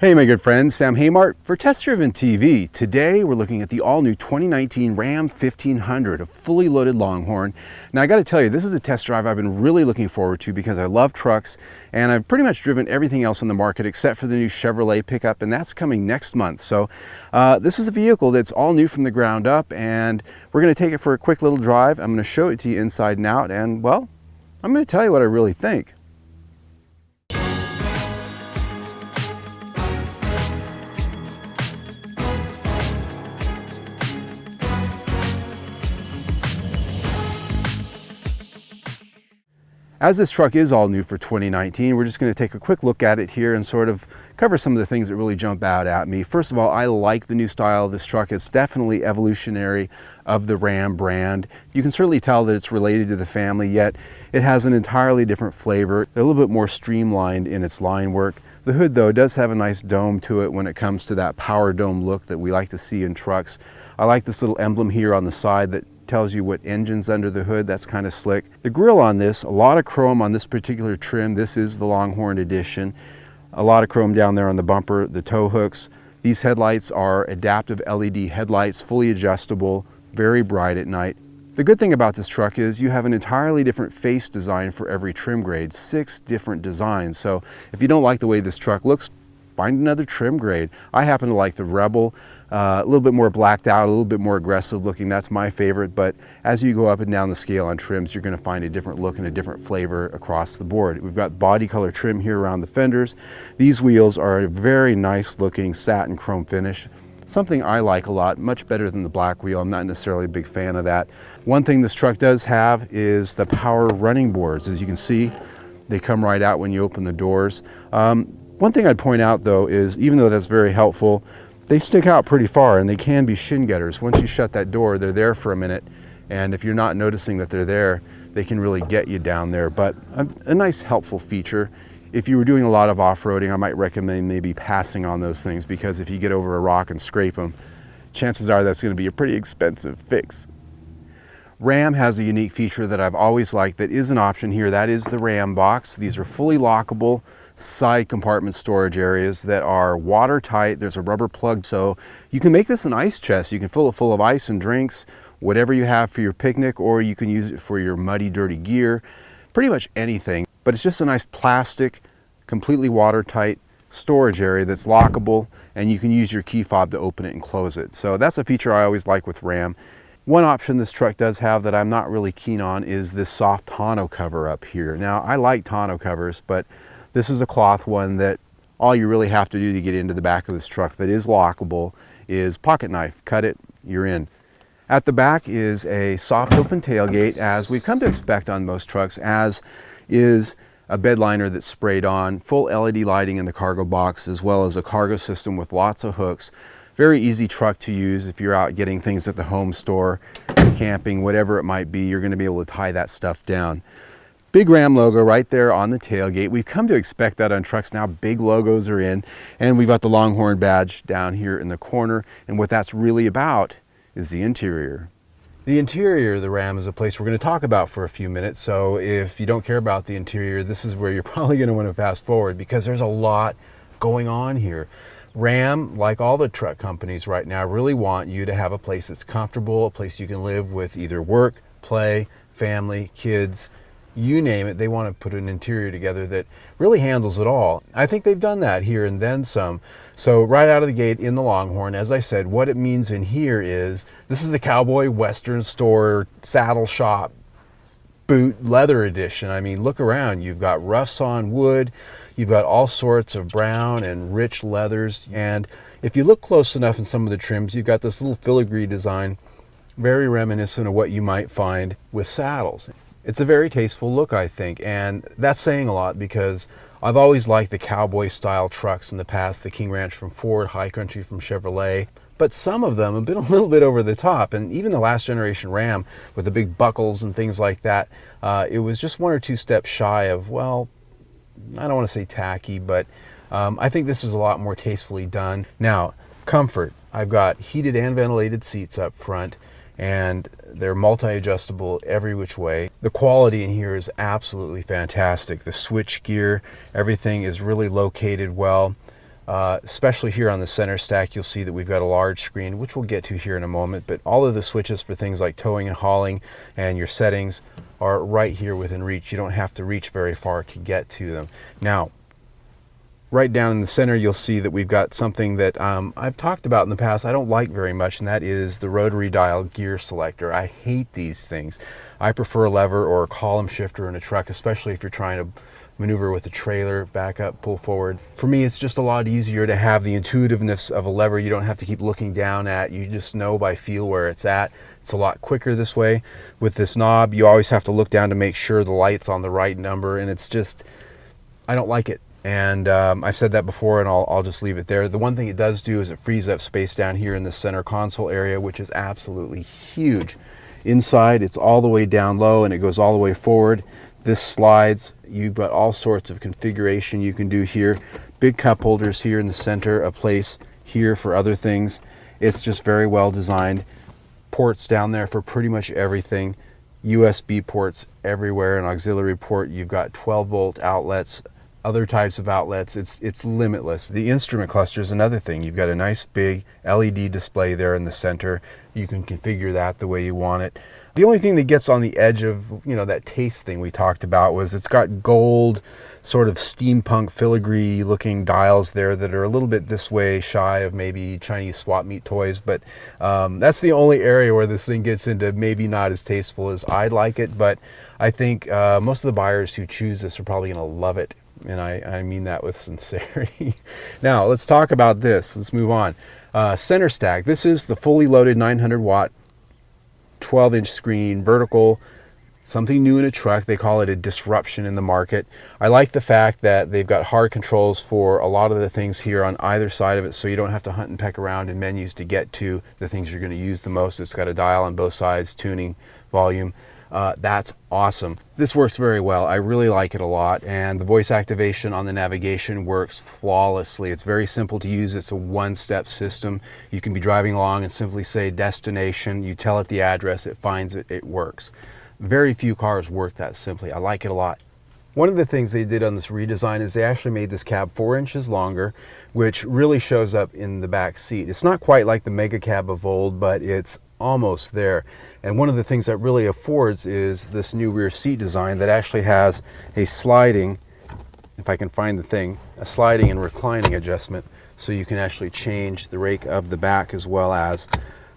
Hey my good friends, Sam Haymart for Test Driven TV. Today we're looking at the all-new 2019 Ram 1500, a fully loaded Longhorn. Now I got to tell you, this is a test drive I've been really looking forward to because I love trucks and I've pretty much driven everything else on the market except for the new Chevrolet pickup, and that's coming next month. So this is a vehicle that's all new from the ground up, and we're going to take it for a quick little drive. I'm going to show it to you inside and out, and well, I'm going to tell you what I really think. As this truck is all new for 2019, we're just going to take a quick look at it here and sort of cover some of the things that really jump out at me. First of all, I like the new style of this truck. It's definitely evolutionary of the Ram brand. You can certainly tell that it's related to the family, yet it has an entirely different flavor, a little bit more streamlined in its line work. The hood, though, does have a nice dome to it when it comes to that power dome look that we like to see in trucks. I like this little emblem here on the side that tells you what engine's under the hood. That's kind of slick. The grille on this, a lot of chrome on this particular trim. This is the Longhorn edition. A lot of chrome down there on the bumper, the tow hooks. These headlights are adaptive LED headlights, fully adjustable, very bright at night. The good thing about this truck is you have an entirely different face design for every trim grade, 6 different designs. So if you don't like the way this truck looks, find another trim grade. I happen to like the Rebel, a little bit more blacked out, a little bit more aggressive looking. That's my favorite, but as you go up and down the scale on trims, you're going to find a different look and a different flavor across the board. We've got body color trim here around the fenders. These wheels are a very nice looking satin chrome finish, something I like a lot, much better than the black wheel. I'm not necessarily a big fan of that. One thing this truck does have is the power running boards. As you can see, they come right out when you open the doors. One thing I'd point out though is, even though that's very helpful, they stick out pretty far and they can be shin getters. Once you shut that door, they're there for a minute, and if you're not noticing that they're there, they can really get you down there. But a nice helpful feature. If you were doing a lot of off-roading, I might recommend maybe passing on those things, because if you get over a rock and scrape them, chances are that's going to be a pretty expensive fix. Ram has a unique feature that I've always liked that is an option here. That is the Ram box. These are fully lockable side compartment storage areas that are watertight. There's a rubber plug, so you can make this an ice chest. You can fill it full of ice and drinks, whatever you have for your picnic, or you can use it for your muddy, dirty gear, pretty much anything. But it's just a nice plastic, completely watertight storage area that's lockable, and you can use your key fob to open it and close it. So that's a feature I always like with Ram. One option this truck does have that I'm not really keen on is this soft tonneau cover up here. Now, I like tonneau covers, but this is a cloth one that all you really have to do to get into the back of this truck that is lockable is pocket knife. Cut it, you're in. At the back is a soft open tailgate, as we've come to expect on most trucks, as is a bed liner that's sprayed on, full LED lighting in the cargo box, as well as a cargo system with lots of hooks. Very easy truck to use if you're out getting things at the home store, camping, whatever it might be. You're going to be able to tie that stuff down. Big Ram logo right there on the tailgate. We've come to expect that on trucks now. Big logos are in, and we've got the Longhorn badge down here in the corner, and what that's really about is the interior. The interior of the Ram is a place we're going to talk about for a few minutes, so if you don't care about the interior, this is where you're probably going to want to fast forward, because there's a lot going on here. Ram, like all the truck companies right now, really want you to have a place that's comfortable, a place you can live with either work, play, family, kids, you name it. They want to put an interior together that really handles it all. I think they've done that here and then some. So right out of the gate in the Longhorn, as I said, what it means in here is this is the Cowboy Western Store saddle shop boot leather edition. I mean, look around. You've got rough sawn wood, you've got all sorts of brown and rich leathers, and if you look close enough in some of the trims, you've got this little filigree design, very reminiscent of what you might find with saddles. It's a very tasteful look, I think, and that's saying a lot, because I've always liked the cowboy style trucks in the past, the King Ranch from Ford, High Country from Chevrolet, but some of them have been a little bit over the top, and even the last generation Ram with the big buckles and things like that, it was just 1 or 2 steps shy of, well, I don't want to say tacky, but I think this is a lot more tastefully done. Now, comfort. I've got heated and ventilated seats up front, and they're multi-adjustable every which way. The quality in here is absolutely fantastic. The switch gear, everything is really located well. Especially here on the center stack, you'll see that we've got a large screen, which we'll get to here in a moment, but all of the switches for things like towing and hauling and your settings are right here within reach. You don't have to reach very far to get to them. Now, right down in the center, you'll see that we've got something that I've talked about in the past I don't like very much, and that is the rotary dial gear selector. I hate these things. I prefer a lever or a column shifter in a truck, especially if you're trying to maneuver with a trailer, back up, pull forward. For me, it's just a lot easier to have the intuitiveness of a lever you don't have to keep looking down at. You just know by feel where it's at. It's a lot quicker this way. With this knob, you always have to look down to make sure the light's on the right number, and it's just, I don't like it. And I've said that before, and I'll just leave it there. The one thing it does do is it frees up space down here in the center console area, which is absolutely huge. Inside, it's all the way down low, and it goes all the way forward. This slides. You've got all sorts of configuration you can do here. Big cup holders here in the center, a place here for other things. It's just very well designed. Ports down there for pretty much everything. USB ports everywhere, an auxiliary port. You've got 12-volt outlets, other types of outlets. It's limitless. The instrument cluster is another thing. You've got a nice big LED display there in the center. You can configure that the way you want it. The only thing that gets on the edge of, you know, that taste thing we talked about was it's got gold, sort of steampunk filigree looking dials there that are a little bit this way shy of maybe Chinese swap meet toys, but that's the only area where this thing gets into maybe not as tasteful as I'd like it. But I think most of the buyers who choose this are probably going to love it, and I mean that with sincerity. Now let's talk about this. Let's move on. Center stack. This is the fully loaded 900 watt 12-inch screen, vertical, something new in a truck. They call it a disruption in the market. I like the fact that they've got hard controls for a lot of the things here on either side of it, so you don't have to hunt and peck around in menus to get to the things you're going to use the most. It's got a dial on both sides, tuning, volume. That's awesome. This works very well. I really like it a lot, and the voice activation on the navigation works flawlessly. It's very simple to use. It's a one-step system. You can be driving along and simply say destination. You tell it the address, it finds it, it works. Very few cars work that simply. I like it a lot. One of the things they did on this redesign is they actually made this cab 4 inches longer, which really shows up in the back seat. It's not quite like the mega cab of old, but it's almost there. And one of the things that really affords is this new rear seat design that actually has a sliding, if I can find the thing, a sliding and reclining adjustment, so you can actually change the rake of the back as well as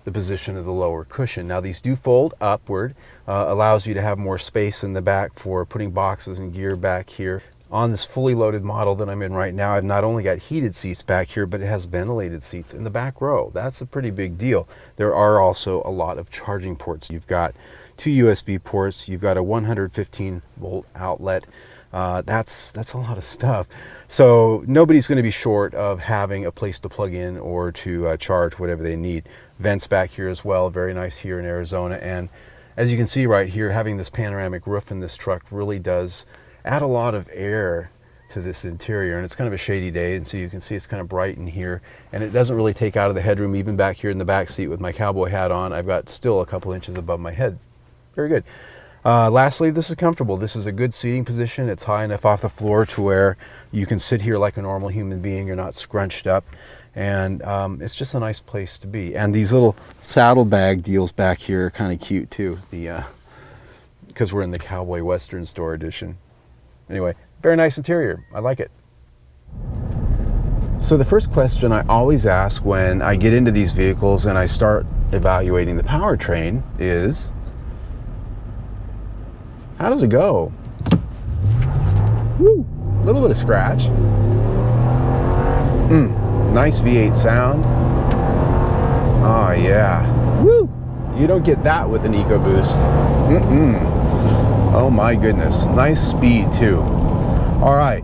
the position of the lower cushion. Now these do fold upward, allows you to have more space in the back for putting boxes and gear back here. On this fully loaded model that I'm in right now, I've not only got heated seats back here, but it has ventilated seats in the back row. That's a pretty big deal. There are also a lot of charging ports. You've got 2 USB ports, you've got a 115-volt outlet. That's a lot of stuff. So nobody's going to be short of having a place to plug in or to charge whatever they need. Vents back here as well, very nice here in Arizona. And as you can see right here, having this panoramic roof in this truck really does add a lot of air to this interior. And it's kind of a shady day, and so you can see it's kind of bright in here, and it doesn't really take out of the headroom. Even back here in the back seat with my cowboy hat on, I've got still a couple inches above my head. Very good. Lastly, this is comfortable. This is a good seating position. It's high enough off the floor to where you can sit here like a normal human being. You're not scrunched up, and it's just a nice place to be. And these little saddlebag deals back here are kind of cute too, because we're in the Cowboy Western Store edition. Anyway, very nice interior. I like it. So the first question I always ask when I get into these vehicles and I start evaluating the powertrain is, how does it go? Woo! A little bit of scratch. Nice V8 sound. Oh yeah. Woo! You don't get that with an EcoBoost. Oh my goodness. Nice speed too. All right.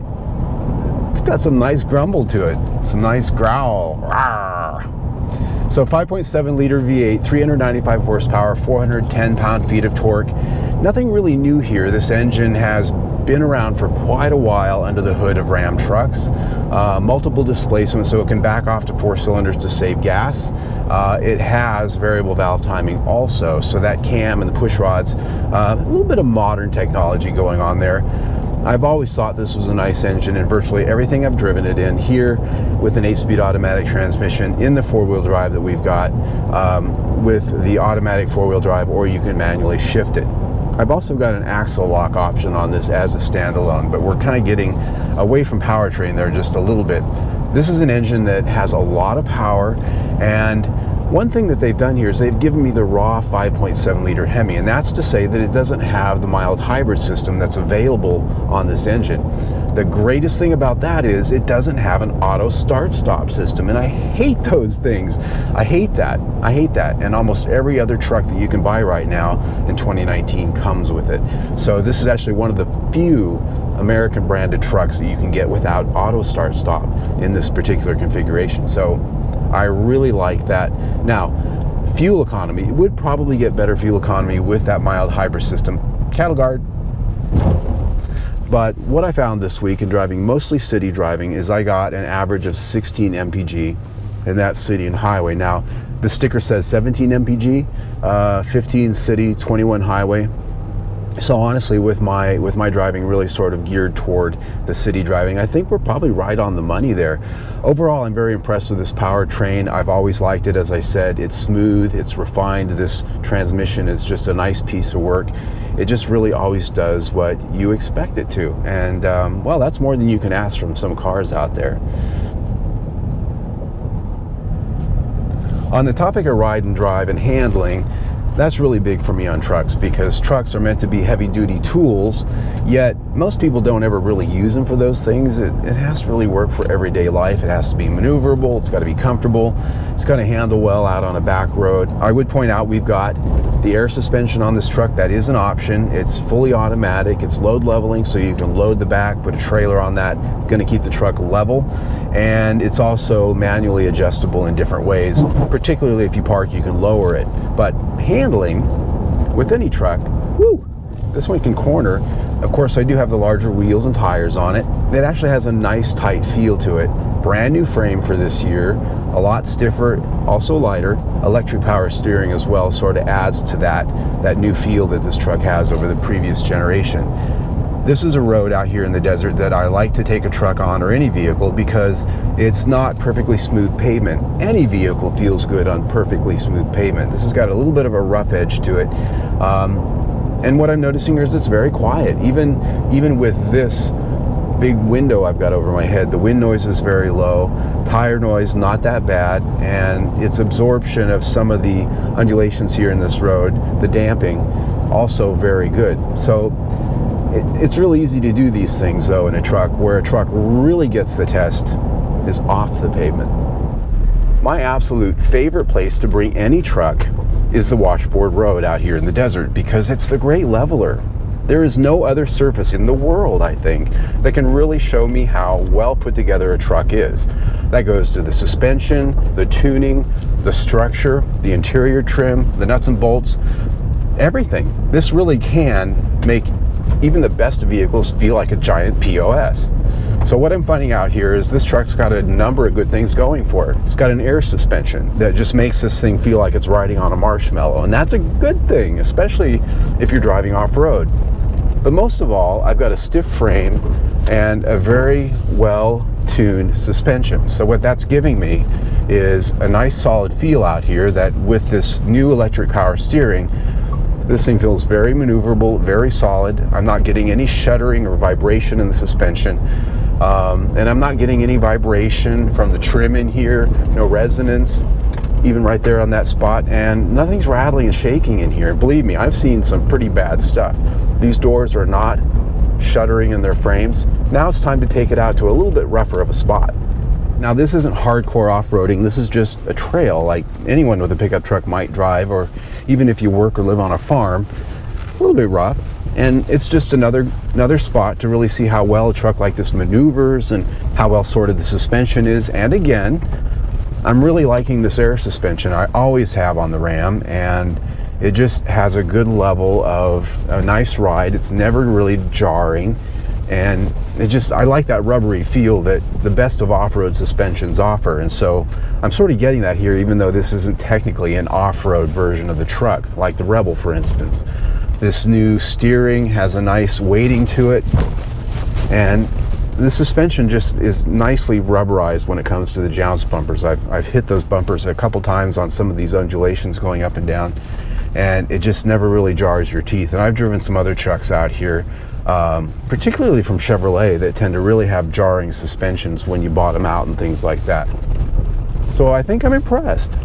It's got some nice grumble to it. Some nice growl. Rawr. So 5.7 liter V8, 395 horsepower, 410 pound-feet of torque. Nothing really new here. This engine has been around for quite a while under the hood of Ram trucks. Multiple displacements, so it can back off to 4 cylinders to save gas. It has variable valve timing also, so that cam and the push rods, a little bit of modern technology going on there. I've always thought this was a nice engine in virtually everything I've driven it in. Here with an 8-speed automatic transmission in the 4-wheel drive that we've got, with the automatic 4-wheel drive, or you can manually shift it. I've also got an axle lock option on this as a standalone, but we're kind of getting away from powertrain there just a little bit. This is an engine that has a lot of power, and one thing that they've done here is they've given me the raw 5.7 liter Hemi, and that's to say that it doesn't have the mild hybrid system that's available on this engine. The greatest thing about that is it doesn't have an auto start-stop system, and I hate those things. I hate that. I hate that. And almost every other truck that you can buy right now in 2019 comes with it. So this is actually one of the few American branded trucks that you can get without auto start-stop in this particular configuration. So I really like that. Now, fuel economy, it would probably get better fuel economy with that mild hybrid system. Cattle guard. But what I found this week in driving mostly city driving is I got an average of 16 mpg, and that's city and highway. Now, the sticker says 17 mpg, 15 city, 21 highway. So honestly, with my driving really sort of geared toward the city driving, I think we're probably right on the money there. Overall, I'm very impressed with this powertrain. I've always liked it. As I said, it's smooth, it's refined. This transmission is just a nice piece of work. It just really always does what you expect it to. And well, that's more than you can ask from some cars out there. On the topic of ride and drive and handling, that's really big for me on trucks, because trucks are meant to be heavy-duty tools, yet most people don't ever really use them for those things. It has to really work for everyday life. It has to be maneuverable, it's got to be comfortable, it's got to handle well out on a back road. I would point out we've got the air suspension on this truck. That is an option. It's fully automatic, it's load leveling, so you can load the back, put a trailer on that. It's going to keep the truck level, and it's also manually adjustable in different ways. Particularly if you park, you can lower it. But handling with any truck, whoo, this one can corner. Of course, I do have the larger wheels and tires on it. It actually has a nice tight feel to it. Brand new frame for this year, a lot stiffer, also lighter. Electric power steering as well sort of adds to that new feel that this truck has over the previous generation. This is a road out here in the desert that I like to take a truck on, or any vehicle, because it's not perfectly smooth pavement. Any vehicle feels good on perfectly smooth pavement. This has got a little bit of a rough edge to it. And what I'm noticing here is it's very quiet. Even with this big window I've got over my head, the wind noise is very low, tire noise not that bad, and its absorption of some of the undulations here in this road, the damping, also very good. So it's really easy to do these things though in a truck. Where a truck really gets the test is off the pavement. My absolute favorite place to bring any truck is the washboard road out here in the desert, because it's the great leveler. There is no other surface in the world, I think, that can really show me how well put together a truck is. That goes to the suspension, the tuning, the structure, the interior trim, the nuts and bolts, everything. This really can make even the best vehicles feel like a giant POS. So what I'm finding out here is this truck's got a number of good things going for it. It's got an air suspension that just makes this thing feel like it's riding on a marshmallow, and that's a good thing, especially if you're driving off-road. But most of all, I've got a stiff frame and a very well-tuned suspension. So what that's giving me is a nice solid feel out here that with this new electric power steering, this thing feels very maneuverable, very solid. I'm not getting any shuddering or vibration in the suspension. And I'm not getting any vibration from the trim in here, no resonance, even right there on that spot. And nothing's rattling and shaking in here. And believe me, I've seen some pretty bad stuff. These doors are not shuddering in their frames. Now it's time to take it out to a little bit rougher of a spot. Now this isn't hardcore off-roading, this is just a trail like anyone with a pickup truck might drive, or even if you work or live on a farm, a little bit rough. And it's just another spot to really see how well a truck like this maneuvers and how well sorted the suspension is. And again, I'm really liking this air suspension. I always have on the Ram, and it just has a good level of a nice ride. It's never really jarring. And I like that rubbery feel that the best of off-road suspensions offer. And so I'm sort of getting that here, even though this isn't technically an off-road version of the truck, like the Rebel, for instance. This new steering has a nice weighting to it. And the suspension just is nicely rubberized when it comes to the jounce bumpers. I've hit those bumpers a couple times on some of these undulations going up and down, and it just never really jars your teeth. And I've driven some other trucks out here, particularly from Chevrolet, that tend to really have jarring suspensions when you bottom out and things like that. So I think I'm impressed.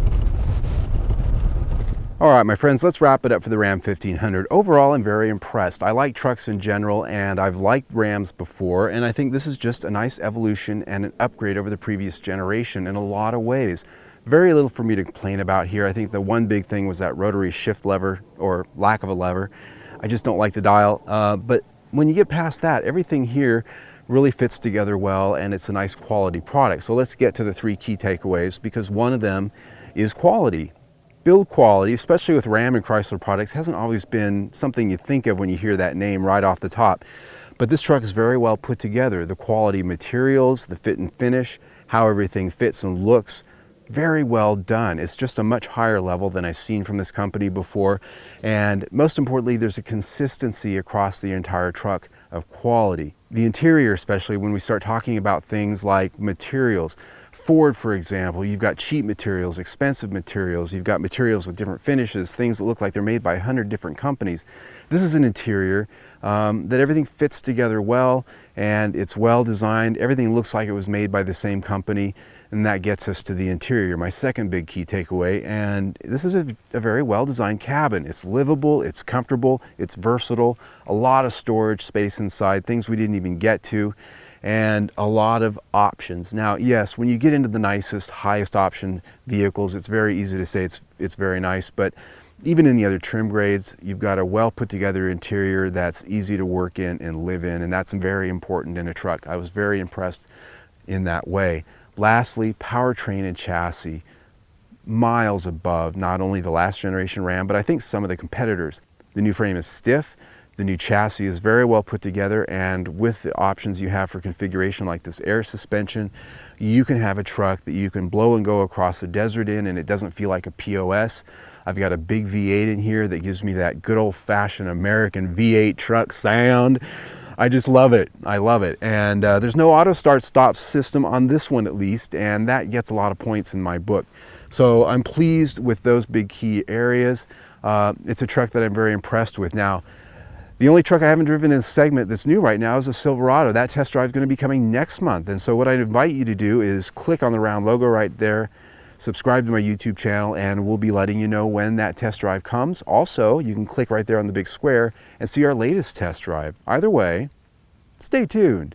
All right, my friends, let's wrap it up for the Ram 1500. Overall, I'm very impressed. I like trucks in general, and I've liked Rams before, and I think this is just a nice evolution and an upgrade over the previous generation in a lot of ways. Very little for me to complain about here. I think the one big thing was that rotary shift lever, or lack of a lever. I just don't like the dial, but when you get past that, everything here really fits together well, and it's a nice quality product. So let's get to the three key takeaways, because one of them is quality. Build quality, especially with Ram and Chrysler products, hasn't always been something you think of when you hear that name right off the top. But this truck is very well put together. The quality materials, the fit and finish, how everything fits and looks, very well done. It's just a much higher level than I've seen from this company before. And most importantly, there's a consistency across the entire truck of quality. The interior, especially when we start talking about things like materials. Ford, for example, you've got cheap materials, expensive materials, you've got materials with different finishes, things that look like they're made by 100 different companies. This is an interior that everything fits together well, and it's well designed. Everything looks like it was made by the same company, and that gets us to the interior, my second big key takeaway. And this is a very well designed cabin. It's livable, it's comfortable, it's versatile, a lot of storage space inside, things we didn't even get to, and a lot of options. Now, yes, when you get into the nicest, highest option vehicles, it's very easy to say it's very nice, but even in the other trim grades, you've got a well put together interior that's easy to work in and live in, and that's very important in a truck. I was very impressed in that way. Lastly, powertrain and chassis, miles above not only the last generation Ram, but I think some of the competitors. The new frame is stiff. The new chassis is very well put together, and with the options you have for configuration like this air suspension, you can have a truck that you can blow and go across the desert in, and it doesn't feel like a POS. I've got a big V8 in here that gives me that good old-fashioned American V8 truck sound. I just love it. I love it. And there's no auto start stop system on this one, at least, and that gets a lot of points in my book. So I'm pleased with those big key areas. It's a truck that I'm very impressed with. Now, the only truck I haven't driven in this segment that's new right now is a Silverado. That test drive is going to be coming next month. And so what I'd invite you to do is click on the round logo right there, subscribe to my YouTube channel, and we'll be letting you know when that test drive comes. Also, you can click right there on the big square and see our latest test drive. Either way, stay tuned.